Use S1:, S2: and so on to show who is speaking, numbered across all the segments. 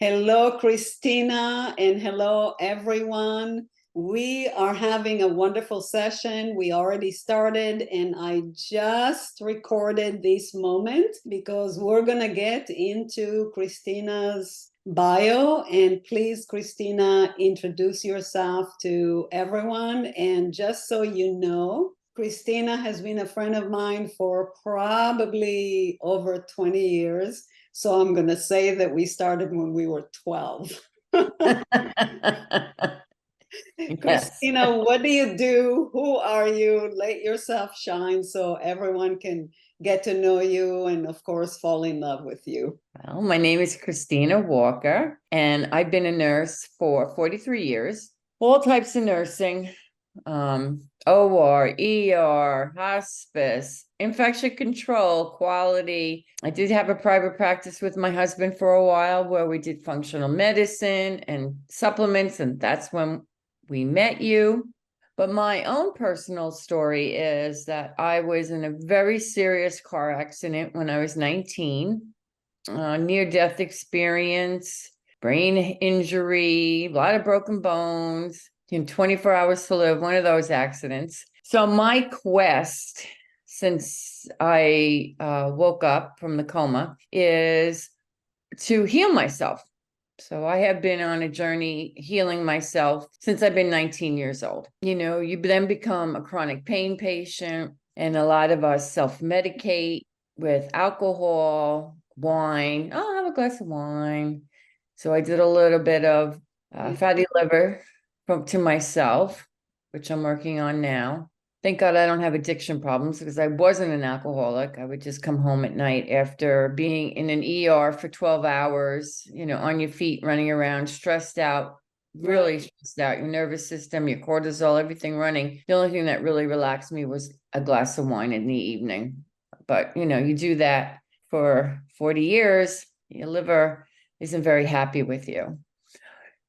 S1: Hello, Christina, and hello, everyone. We are having a wonderful session. We already started, and I just recorded this moment because we're going to get into Christina's bio. And please, Christina, introduce yourself to everyone. And just so you know, Christina has been a friend of mine for probably over 20 years. So I'm going to say that we started when we were 12.
S2: Yes.
S1: Christina, what do you do? Who are you? Let yourself shine so everyone can get to know you and, of course, fall in love with you.
S2: Well, my name is Christina Walker, and I've been a nurse for 43 years, all types of nursing, OR, ER, hospice, infection control, quality. I did have a private practice with my husband for a while where we did functional medicine and supplements, and that's when we met you. But my own personal story is that I was in a very serious car accident when I was 19, near-death experience, brain injury, a lot of broken bones, 24 hours to live, one of those accidents. So my quest, since I woke up from the coma, is to heal myself. So I have been on a journey healing myself since I've been 19 years old. You know, you then become a chronic pain patient, and a lot of us self-medicate with alcohol, wine. Oh, I'll have a glass of wine. So I did a little bit of fatty liver to myself, which I'm working on now. Thank God I don't have addiction problems because I wasn't an alcoholic. I would just come home at night after being in an ER for 12 hours, on your feet, running around, stressed out, really stressed out, your nervous system, your cortisol, everything running. The only thing that really relaxed me was a glass of wine in the evening. But, you do that for 40 years, your liver isn't very happy with you.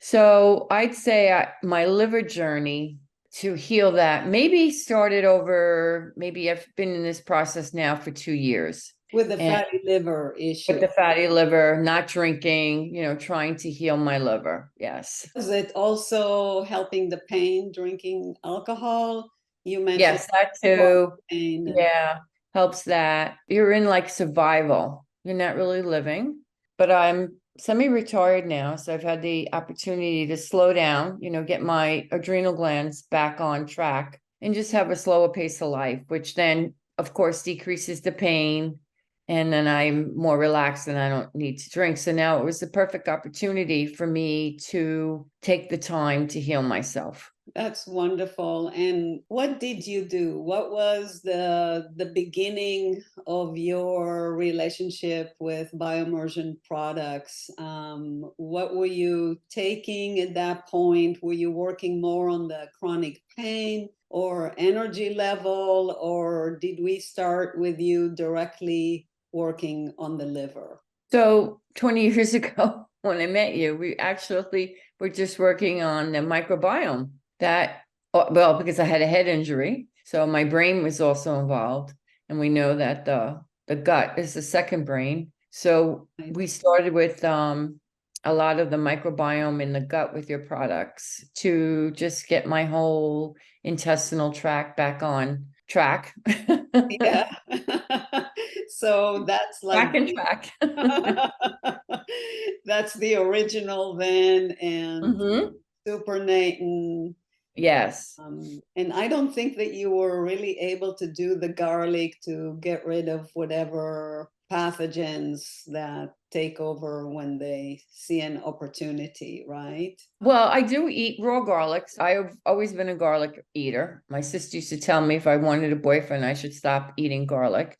S2: So I'd say my liver journey to heal that maybe started over, maybe I've been in this process now for 2 years.
S1: With the fatty liver issue.
S2: With the fatty liver, not drinking, trying to heal my liver. Yes.
S1: Is it also helping the pain, drinking alcohol? You mentioned
S2: yes, that too.
S1: Pain
S2: Yeah, helps that. You're in like survival. You're not really living, but I'm semi-retired now, so I've had the opportunity to slow down, get my adrenal glands back on track and just have a slower pace of life, which then, of course, decreases the pain. And then I'm more relaxed and I don't need to drink. So now it was the perfect opportunity for me to take the time to heal myself.
S1: That's wonderful. And what did you do? What was the beginning of your relationship with BioImmersion products? What were you taking at that point? Were you working more on the chronic pain or energy level, or did we start with you directly working on the liver?
S2: So 20 years ago, when I met you, we actually were just working on the microbiome. Well, because I had a head injury, so my brain was also involved. And we know that the gut is the second brain. So we started with a lot of the microbiome in the gut with your products to just get my whole intestinal tract back on track.
S1: Yeah. So that's like
S2: Back in track.
S1: that's the original then, and supernatant.
S2: Yes.
S1: And I don't think that you were really able to do the garlic to get rid of whatever pathogens that take over when they see an opportunity, right?
S2: Well, I do eat raw garlics. I've always been a garlic eater. My sister used to tell me if I wanted a boyfriend, I should stop eating garlic.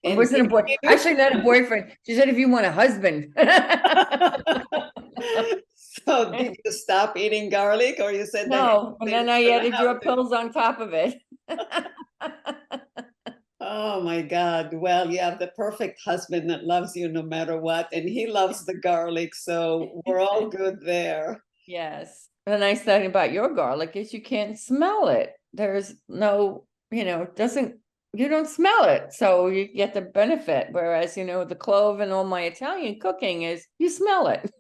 S2: It wasn't a boy, actually not a boyfriend. She said, if you want a husband.
S1: So did you stop eating garlic, or you said
S2: no, and then I added your pills on top of it.
S1: Oh my God. Well, you have the perfect husband that loves you no matter what, and he loves the garlic, so we're all good there.
S2: Yes. The nice thing about your garlic is you can't smell it. There's no, it doesn't you don't smell it, so you get the benefit. Whereas, the clove and all my Italian cooking is you smell it.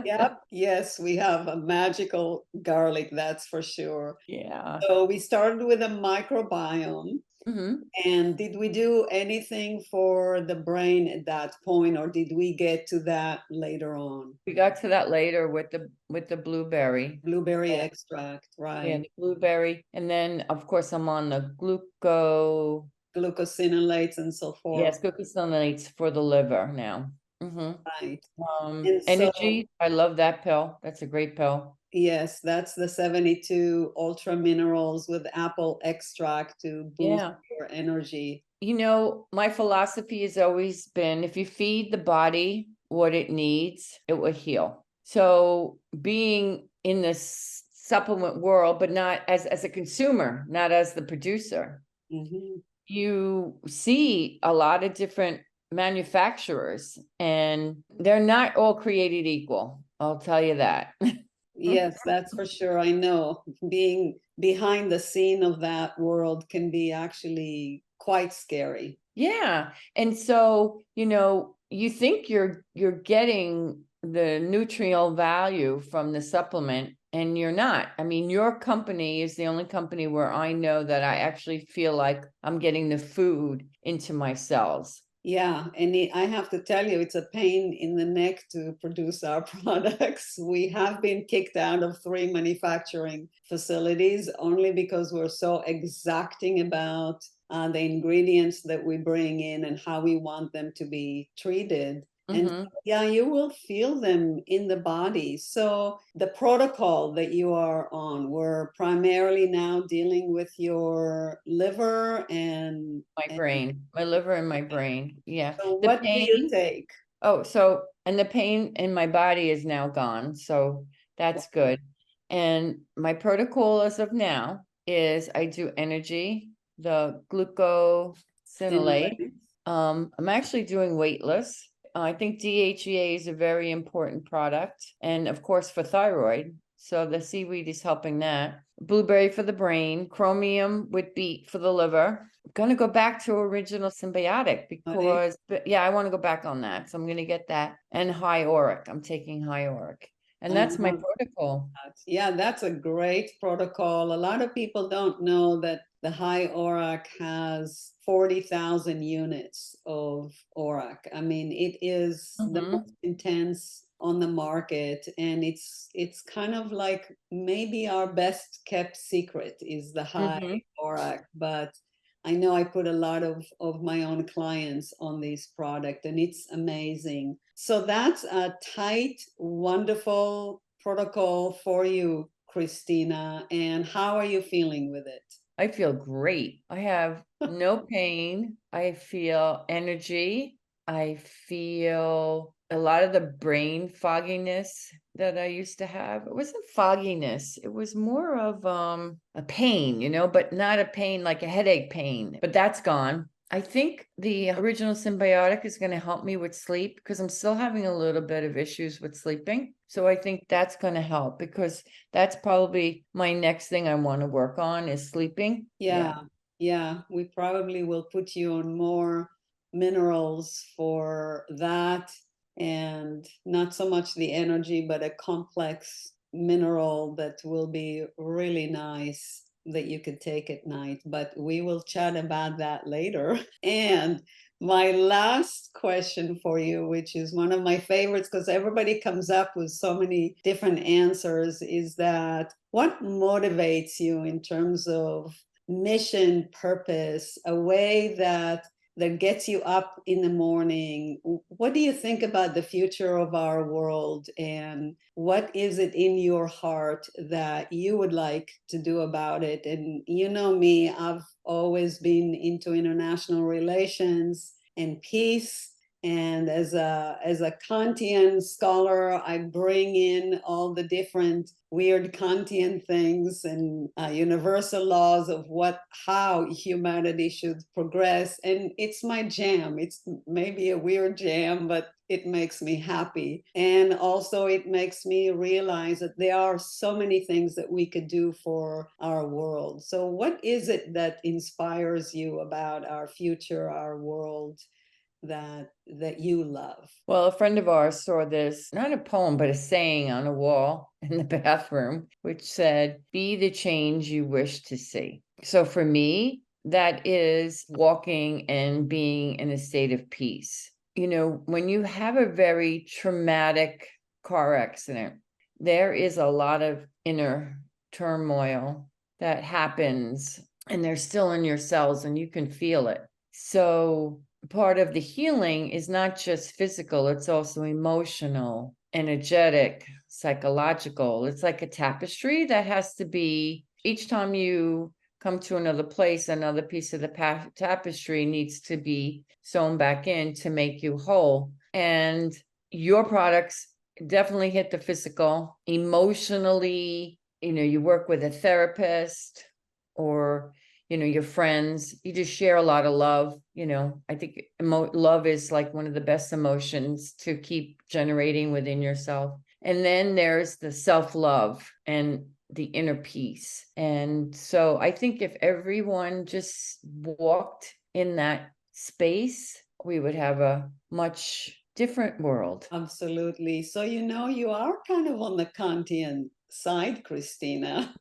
S1: Yep. Yes, we have a magical garlic, that's for sure.
S2: Yeah.
S1: So we started with a microbiome.
S2: Hmm.
S1: And did we do anything for the brain at that point, or did we get to that later on?
S2: We got to that later with the blueberry.
S1: Blueberry
S2: Yeah,
S1: extract,
S2: yeah,
S1: right?
S2: the blueberry. And then of course I'm on the
S1: Glucosinolates and so forth,
S2: glucosinolates for the liver now. Hmm.
S1: right? And so,
S2: Energy, I love that pill. That's a great pill.
S1: yes, that's the 72 ultra minerals with apple extract to boost
S2: Yeah.
S1: your energy.
S2: My philosophy has always been if you feed the body what it needs, it will heal. So being in this supplement world, but not as a consumer, not as the producer,
S1: Mhm.
S2: you see a lot of different manufacturers, and they're not all created equal. I'll tell you that.
S1: Yes, that's for sure. I know being behind the scene of that world can be actually quite scary.
S2: Yeah. And so, you think you're getting the nutrient value from the supplement, and you're not. I mean, your company is the only company where I know that I actually feel like I'm getting the food into my cells.
S1: Yeah, and I have to tell you, it's a pain in the neck to produce our products. We have been kicked out of 3 manufacturing facilities only because we're so exacting about the ingredients that we bring in and how we want them to be treated. And
S2: Mm-hmm.
S1: yeah, you will feel them in the body. So the protocol that you are on, we're primarily now dealing with your liver
S2: My liver and my brain. Yeah.
S1: so
S2: The
S1: what do you
S2: pain.
S1: take?
S2: Oh, and the pain in my body is now gone. So that's good. And my protocol as of now is I do energy, the glucosinolate.
S1: Stimulate.
S2: I'm actually doing weightless. I think DHEA is a very important product. And of course, for thyroid. So the seaweed is helping that. Blueberry for the brain, chromium with beet for the liver. I'm gonna go back to original symbiotic
S1: Right?
S2: because, but yeah, I want to go back on that. So I'm gonna get that. And high auric. I'm taking high auric. And
S1: I
S2: that's my
S1: love
S2: protocol.
S1: that. Yeah, that's a great protocol. A lot of people don't know that the high ORAC has 40,000 units of ORAC. I mean, it is the
S2: Mm-hmm.
S1: most intense on the market, and it's kind of like maybe our best kept secret is the high
S2: Mm-hmm.
S1: ORAC, but I know I put a lot of my own clients on this product, and it's amazing. So that's a tight, wonderful protocol for you, Christina. And how are you feeling with it?
S2: I feel great. I have no pain. I feel energy. I feel a lot of the brain fogginess that I used to have. It wasn't fogginess. It was more of a pain, but not a pain like a headache pain. But that's gone. I think the original symbiotic is going to help me with sleep because I'm still having a little bit of issues with sleeping. So I think that's going to help because that's probably my next thing I want to work on is sleeping. Yeah.
S1: Yeah, yeah, we probably will put you on more minerals for that, and not so much the energy, but a complex mineral that will be really nice that you could take at night. But we will chat about that later. And my last question for you, which is one of my favorites because everybody comes up with so many different answers, is that what motivates you in terms of mission, purpose, a way that gets you up in the morning? What do you think about the future of our world, and what is it in your heart that you would like to do about it? And you know me, I've always been into international relations and peace, And as a Kantian scholar, I bring in all the different weird Kantian things and universal laws of how humanity should progress. And it's my jam. It's maybe a weird jam, but it makes me happy. And also it makes me realize that there are so many things that we could do for our world. So what is it that inspires you about our future, our world, that you love?
S2: Well, a friend of ours saw this, not a poem, but a saying on a wall in the bathroom, which said, "Be the change you wish to see." So for me, that is walking and being in a state of peace. You know, when you have a very traumatic car accident, there is a lot of inner turmoil that happens, and they're still in your cells and you can feel it. So part of the healing is not just physical, it's also emotional, energetic, psychological. It's like a tapestry that has to be, each time you come to another place, another piece of the tapestry needs to be sewn back in to make you whole. And your products definitely hit the physical. Emotionally, you know, you work with a therapist or, you know, your friends, you just share a lot of love. You know, I think love is like one of the best emotions to keep generating within yourself. And then there's the self-love and the inner peace. And so I think if everyone just walked in that space, we would have a much different world.
S1: Absolutely. So, you are kind of on the Kantian side, Christina.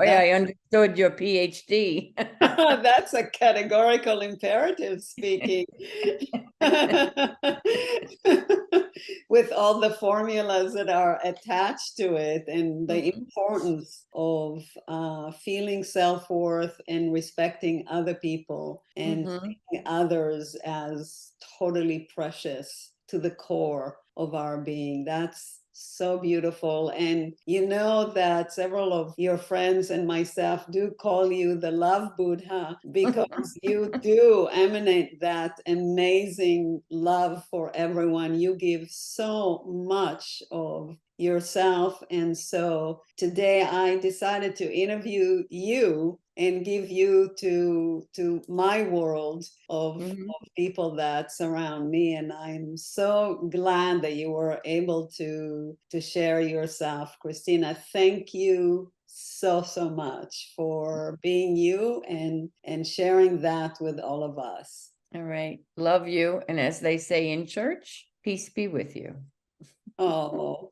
S2: Oh yeah, I understood your PhD.
S1: That's a categorical imperative speaking. With all the formulas that are attached to it and the importance of feeling self-worth and respecting other people and seeing others as totally precious to the core of our being. That's so beautiful. And you know that several of your friends and myself do call you the love Buddha because you do emanate that amazing love for everyone. You give so much of yourself. And so today I decided to interview you and give you to my world of people that surround me. And I'm so glad that you were able to share yourself, Christina. Thank you so much for being you and sharing that with all of us.
S2: All right. Love you. And as they say in church, peace be with you.
S1: Oh,